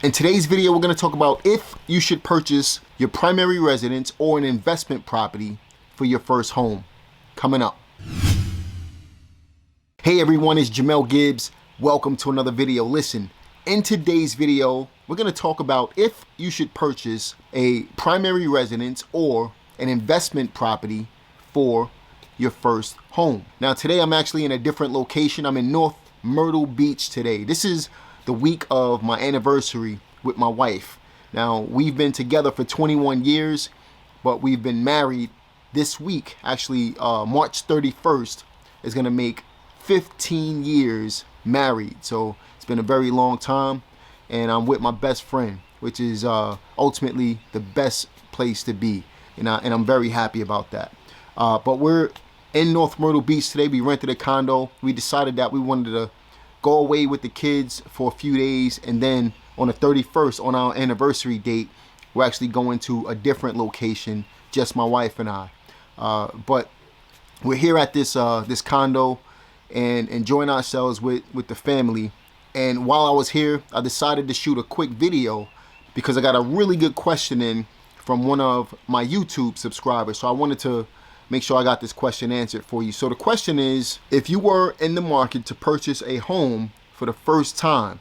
In today's video, we're going to talk about if you should purchase your primary residence or an investment property for your first home. Coming up. Hey everyone, it's Jamel Gibbs. Welcome to another video. Listen, in today's video, we're going to talk about if you should purchase a primary residence or an investment property for your first home. Now today I'm actually in a different location. I'm in North Myrtle Beach today. This is the week of my anniversary with my wife. Now we've been together for 21 years, but we've been married this week. Actually, March 31st is gonna make 15 years married. So it's been a very long time, and I'm with my best friend, which is ultimately the best place to be, and I'm very happy about that. But we're in North Myrtle Beach today. We rented a condo. We decided that we wanted to go away with the kids for a few days, and then on the 31st, on our anniversary date, we're actually going to a different location, just my wife and I. But we're here at this this condo and enjoying ourselves with the family. And while I was here, I decided to shoot a quick video because I got a really good question in from one of my YouTube subscribers. So I wanted to make sure I got this question answered for you. So the question is, if you were in the market to purchase a home for the first time,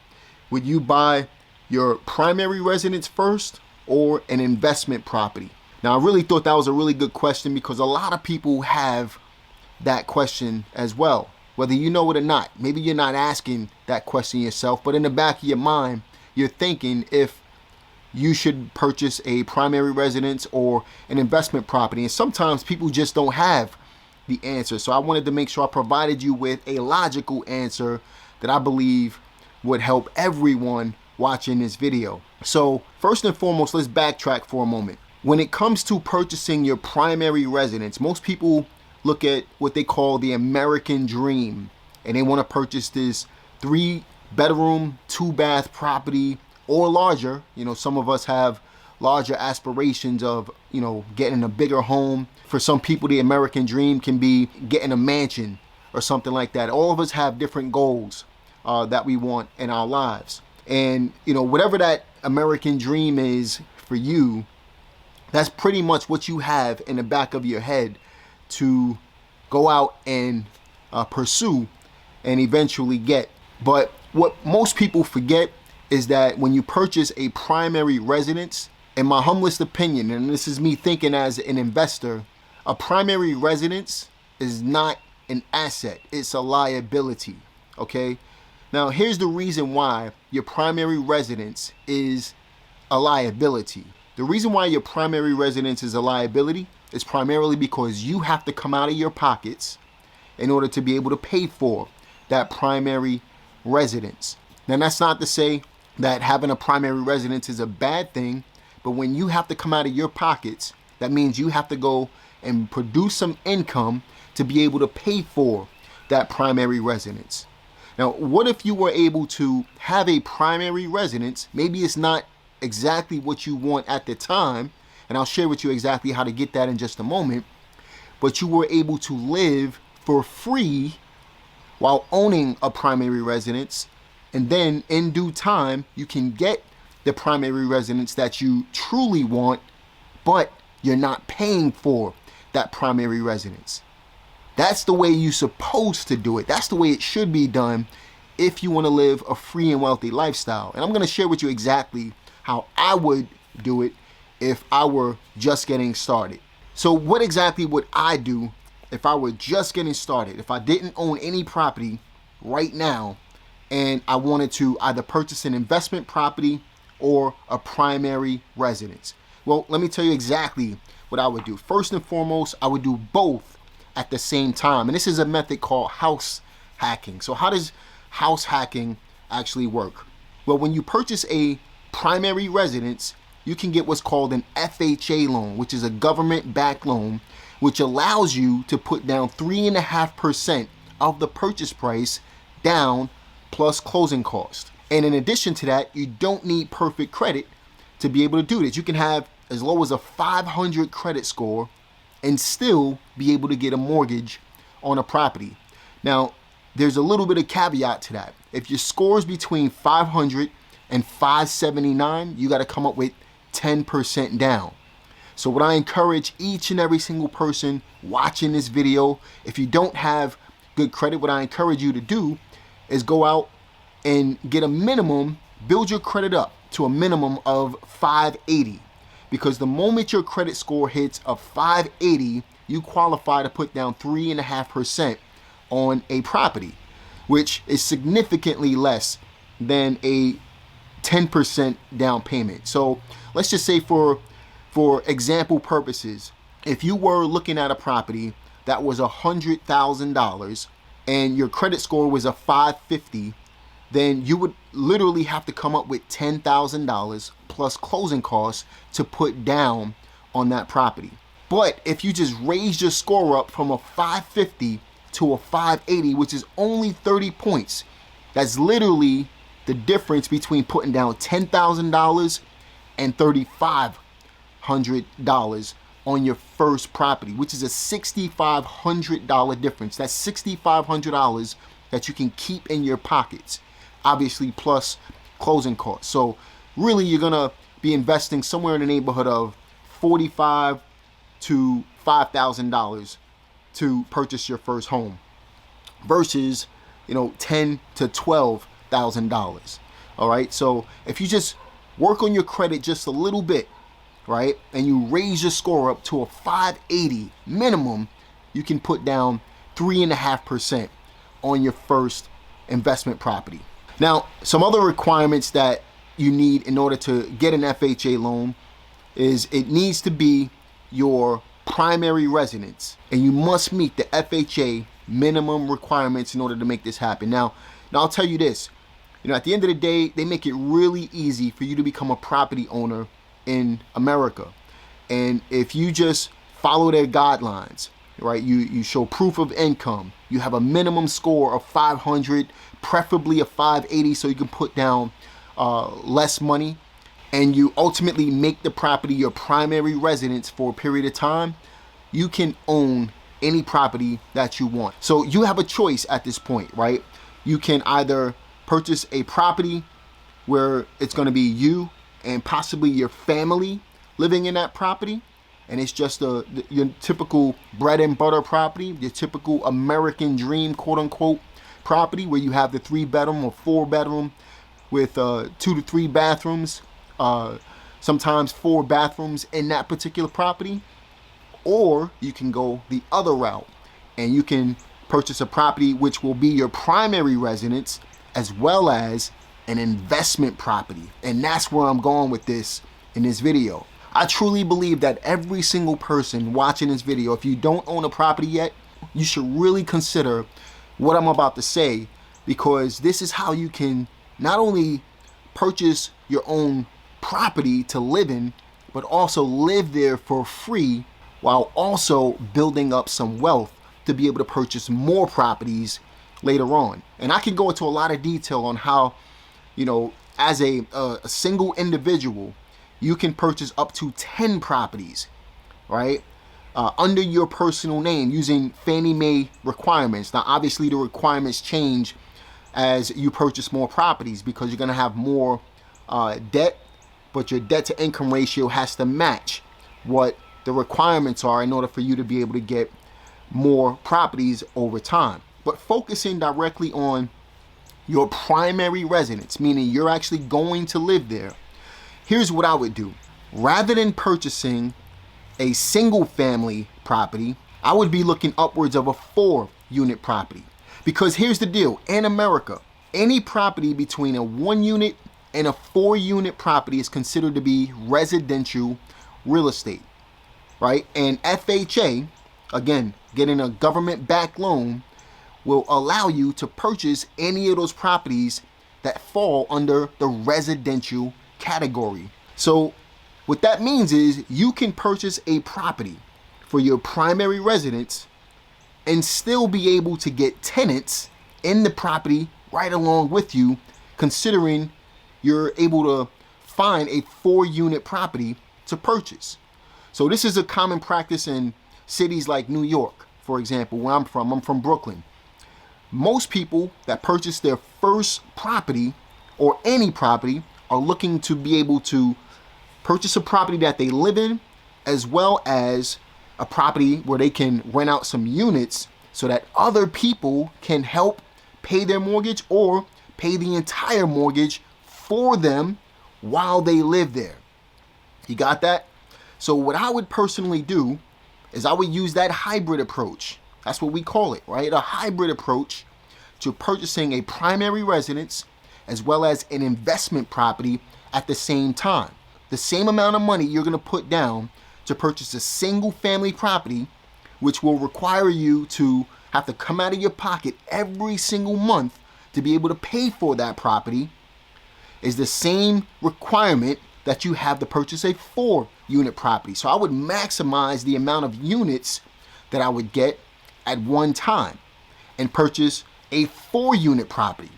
would you buy your primary residence first or an investment property? Now, I really thought that was a really good question because a lot of people have that question as well, whether you know it or not. Maybe you're not asking that question yourself, but in the back of your mind, you're thinking if you should purchase a primary residence or an investment property. And sometimes people just don't have the answer. So I wanted to make sure I provided you with a logical answer that I believe would help everyone watching this video. So first and foremost, let's backtrack for a moment. When it comes to purchasing your primary residence, most people look at what they call the American dream, and they want to purchase this 3-bedroom, 2-bath property or larger. You know, some of us have larger aspirations of, you know, getting a bigger home. For some people, the American dream can be getting a mansion or something like that. All of us have different goals that we want in our lives. And, you know, whatever that American dream is for you, that's pretty much what you have in the back of your head to go out and pursue and eventually get. But what most people forget is that when you purchase a primary residence, in my humblest opinion, and this is me thinking as an investor, a primary residence is not an asset, it's a liability, okay? Now, here's the reason why your primary residence is a liability. The reason why your primary residence is a liability is primarily because you have to come out of your pockets in order to be able to pay for that primary residence. Now, that's not to say that having a primary residence is a bad thing, but when you have to come out of your pockets, that means you have to go and produce some income to be able to pay for that primary residence. Now, what if you were able to have a primary residence? Maybe it's not exactly what you want at the time, and I'll share with you exactly how to get that in just a moment, but you were able to live for free while owning a primary residence. And then in due time, you can get the primary residence that you truly want, but you're not paying for that primary residence. That's the way you're supposed to do it. That's the way it should be done if you want to live a free and wealthy lifestyle. And I'm going to share with you exactly how I would do it if I were just getting started. So what exactly would I do if I were just getting started? If I didn't own any property right now, and I wanted to either purchase an investment property or a primary residence. Well, let me tell you exactly what I would do. First and foremost, I would do both at the same time. And this is a method called house hacking. So how does house hacking actually work? Well, when you purchase a primary residence, you can get what's called an FHA loan, which is a government-backed loan, which allows you to put down 3.5% of the purchase price down plus closing cost. And in addition to that, you don't need perfect credit to be able to do this. You can have as low as a 500 credit score and still be able to get a mortgage on a property. Now, there's a little bit of caveat to that. If your score is between 500 and $579, you got to come up with 10% down. So what I encourage each and every single person watching this video, if you don't have good credit, what I encourage you to do is go out and get a minimum, build your credit up to a minimum of 580. Because the moment your credit score hits a 580, you qualify to put down 3.5% on a property, which is significantly less than a 10% down payment. So let's just say for example purposes, if you were looking at a property that was $100,000 and your credit score was a 550, then you would literally have to come up with $10,000 plus closing costs to put down on that property. But if you just raise your score up from a 550 to a 580, which is only 30 points, that's literally the difference between putting down $10,000 and $3,500 on your first property, which is a $6,500 difference. That's $6,500 that you can keep in your pockets, obviously plus closing costs. So really you're gonna be investing somewhere in the neighborhood of $45,000 to $5,000 to purchase your first home versus $10,000 to $12,000. All right, so if you just work on your credit just a little bit, right, and you raise your score up to a 580 minimum, you can put down 3.5% on your first investment property. Now, some other requirements that you need in order to get an FHA loan is it needs to be your primary residence, and you must meet the FHA minimum requirements in order to make this happen. Now I'll tell you this, at the end of the day, they make it really easy for you to become a property owner in America. And if you just follow their guidelines, right, you show proof of income, you have a minimum score of 500, preferably a 580 so you can put down less money, and you ultimately make the property your primary residence for a period of time, you can own any property that you want. So you have a choice at this point, right? You can either purchase a property where it's going to be you and possibly your family living in that property, and it's just your typical bread and butter property, your typical American dream, quote unquote, property where you have the 3-bedroom or 4-bedroom with 2 to 3 bathrooms, sometimes 4 bathrooms in that particular property. Or you can go the other route and you can purchase a property which will be your primary residence as well as an investment property. And that's where I'm going with this in this video. I truly believe that every single person watching this video, if you don't own a property yet, you should really consider what I'm about to say, because this is how you can not only purchase your own property to live in, but also live there for free while also building up some wealth to be able to purchase more properties later on. And I can go into a lot of detail on how, as a single individual, you can purchase up to 10 properties, right, under your personal name using Fannie Mae requirements. Now, obviously, the requirements change as you purchase more properties because you're going to have more debt, but your debt to income ratio has to match what the requirements are in order for you to be able to get more properties over time. But focusing directly on your primary residence, meaning you're actually going to live there, here's what I would do. Rather than purchasing a single family property, I would be looking upwards of a 4-unit property. Because here's the deal, in America, any property between a 1-unit and a 4-unit property is considered to be residential real estate, right? And FHA, again, getting a government-backed loan, will allow you to purchase any of those properties that fall under the residential category. So what that means is you can purchase a property for your primary residence and still be able to get tenants in the property right along with you, considering you're able to find a 4-unit property to purchase. So this is a common practice in cities like New York, for example, where I'm from Brooklyn. Most people that purchase their first property or any property are looking to be able to purchase a property that they live in, as well as a property where they can rent out some units so that other people can help pay their mortgage or pay the entire mortgage for them while they live there. You got that? So what I would personally do is I would use that hybrid approach. That's what we call it, right? A hybrid approach to purchasing a primary residence as well as an investment property at the same time. The same amount of money you're going to put down to purchase a single family property, which will require you to have to come out of your pocket every single month to be able to pay for that property, is the same requirement that you have to purchase a 4-unit property. So I would maximize the amount of units that I would get at one time and purchase a 4-unit property.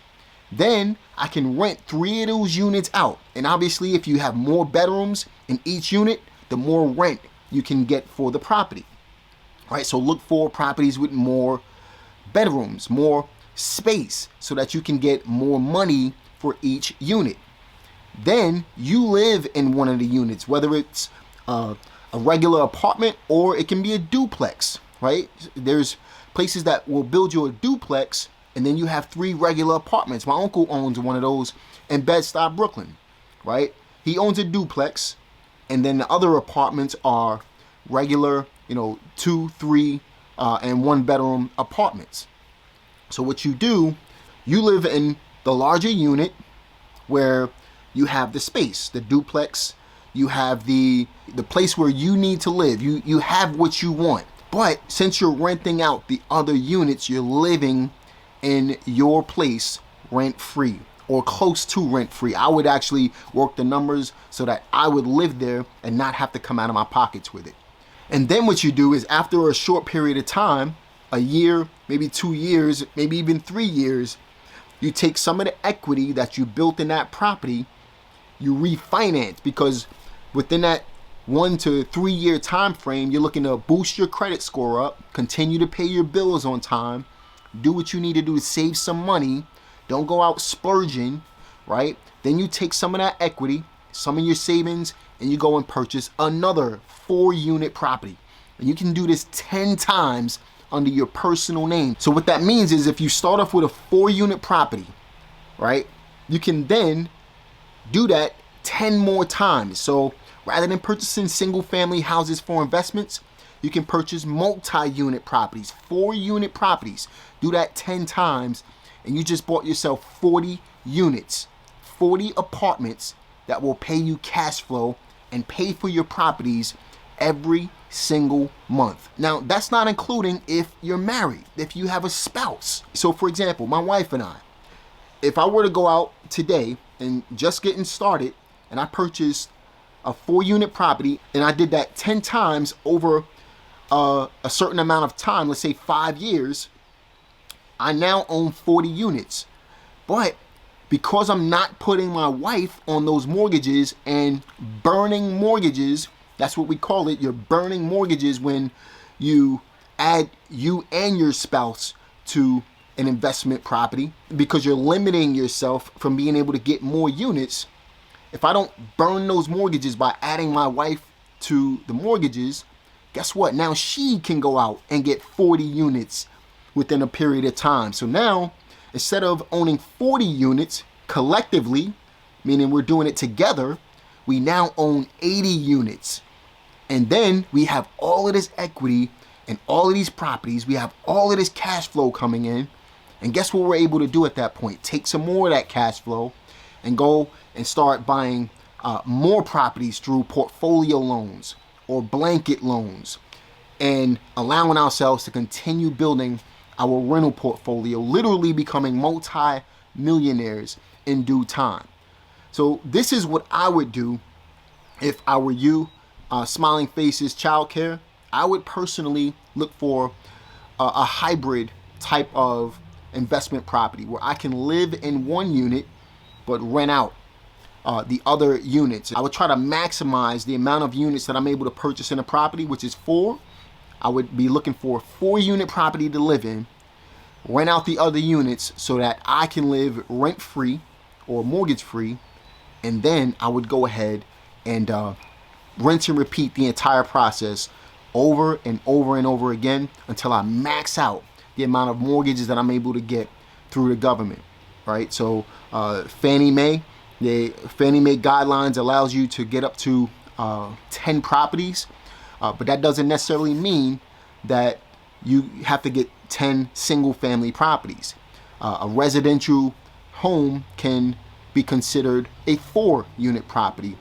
Then I can rent 3 of those units out. And obviously, if you have more bedrooms in each unit, the more rent you can get for the property. All right, so look for properties with more bedrooms, more space, so that you can get more money for each unit. Then you live in one of the units, whether it's a regular apartment or it can be a duplex, right? There's places that will build you a duplex and then you have 3 regular apartments. My uncle owns one of those in Bed-Stuy, Brooklyn, right? He owns a duplex, and then the other apartments are regular, 2, 3, and 1-bedroom apartments. So what you do, you live in the larger unit where you have the space, the duplex, you have the place where you need to live. You have what you want. But since you're renting out the other units, you're living in your place rent-free or close to rent-free. I would actually work the numbers so that I would live there and not have to come out of my pockets with it. And then what you do is, after a short period of time, a year, maybe 2 years, maybe even 3 years, you take some of the equity that you built in that property, you refinance, because within that 1 to 3 year time frame, you're looking to boost your credit score up, continue to pay your bills on time, do what you need to do to save some money, don't go out splurging, right? Then you take some of that equity, some of your savings, and you go and purchase another 4-unit property. And you can do this 10 times under your personal name. So what that means is, if you start off with a 4-unit property, right, you can then do that 10 more times. So rather than purchasing single family houses for investments, you can purchase multi-unit properties, 4-unit properties. Do that 10 times, and you just bought yourself 40 units, 40 apartments that will pay you cash flow and pay for your properties every single month. Now, that's not including if you're married, if you have a spouse. So for example, my wife and I, if I were to go out today and just getting started and I purchased a 4-unit property and I did that 10 times over a certain amount of time, let's say 5 years, I now own 40 units. But because I'm not putting my wife on those mortgages and burning mortgages, that's what we call it. You're burning mortgages when you add you and your spouse to an investment property, because you're limiting yourself from being able to get more units. If I don't burn those mortgages by adding my wife to the mortgages, guess what? Now she can go out and get 40 units within a period of time. So now, instead of owning 40 units collectively, meaning we're doing it together, we now own 80 units. And then we have all of this equity and all of these properties. We have all of this cash flow coming in. And guess what we're able to do at that point? Take some more of that cash flow and go and start buying more properties through portfolio loans or blanket loans, and allowing ourselves to continue building our rental portfolio, literally becoming multi-millionaires in due time. So this is what I would do if I were you. Smiling Faces Childcare, I would personally look for a hybrid type of investment property where I can live in one unit but rent out the other units. I would try to maximize the amount of units that I'm able to purchase in a property, which is 4. I would be looking for a 4-unit property to live in, rent out the other units so that I can live rent-free or mortgage-free And then I would go ahead and rinse and repeat the entire process over and over and over again until I max out the amount of mortgages that I'm able to get through the government, right? So Fannie Mae, the Fannie Mae guidelines allows you to get up to 10 properties, but that doesn't necessarily mean that you have to get 10 single family properties. A residential home can be considered a 4-unit property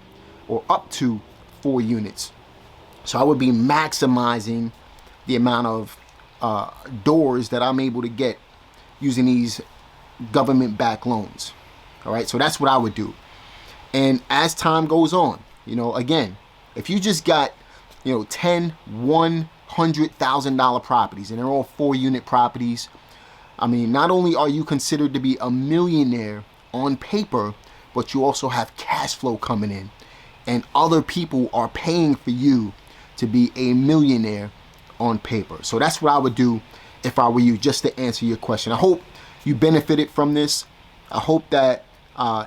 or up to 4 units. So I would be maximizing the amount of doors that I'm able to get using these government-backed loans. All right, so that's what I would do. And as time goes on, again, if you just got, 10 $100,000 properties and they're all 4-unit properties, I mean, not only are you considered to be a millionaire on paper, but you also have cash flow coming in, and other people are paying for you to be a millionaire on paper. So that's what I would do if I were you, just to answer your question. I hope you benefited from this. I hope that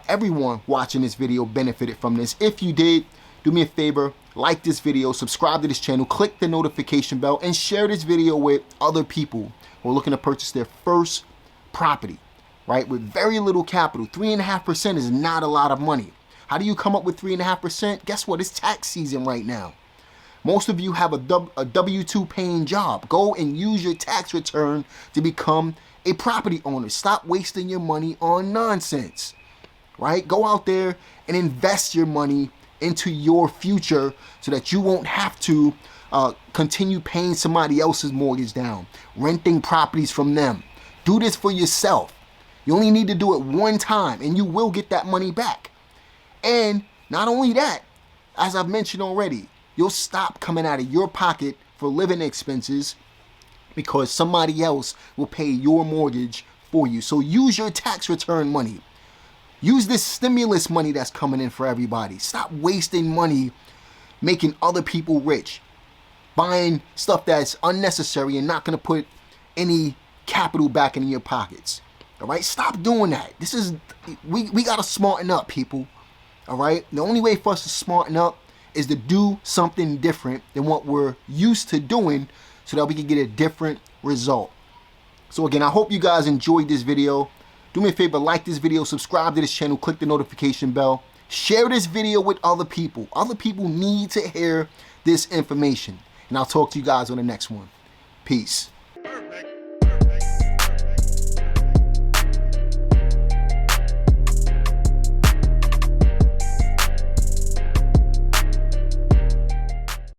everyone watching this video benefited from this. If you did, do me a favor, like this video, subscribe to this channel, click the notification bell, and share this video with other people who are looking to purchase their first property, right? With very little capital. 3.5% is not a lot of money. How do you come up with 3.5%? Guess what? It's tax season right now. Most of you have a W-2 paying job. Go and use your tax return to become a property owner. Stop wasting your money on nonsense, right? Go out there and invest your money into your future so that you won't have to continue paying somebody else's mortgage down, renting properties from them. Do this for yourself. You only need to do it one time and you will get that money back. And not only that, as I've mentioned already, you'll stop coming out of your pocket for living expenses because somebody else will pay your mortgage for you. So use your tax return money. Use this stimulus money that's coming in for everybody. Stop wasting money making other people rich, buying stuff that's unnecessary and not going to put any capital back in your pockets. All right, stop doing that. We got to smarten up, people. All right, the only way for us to smarten up is to do something different than what we're used to doing so that we can get a different result. So again, I hope you guys enjoyed this video. Do me a favor, like this video, subscribe to this channel, click the notification bell, share this video with other people. Other people need to hear this information. And I'll talk to you guys on the next one. Peace.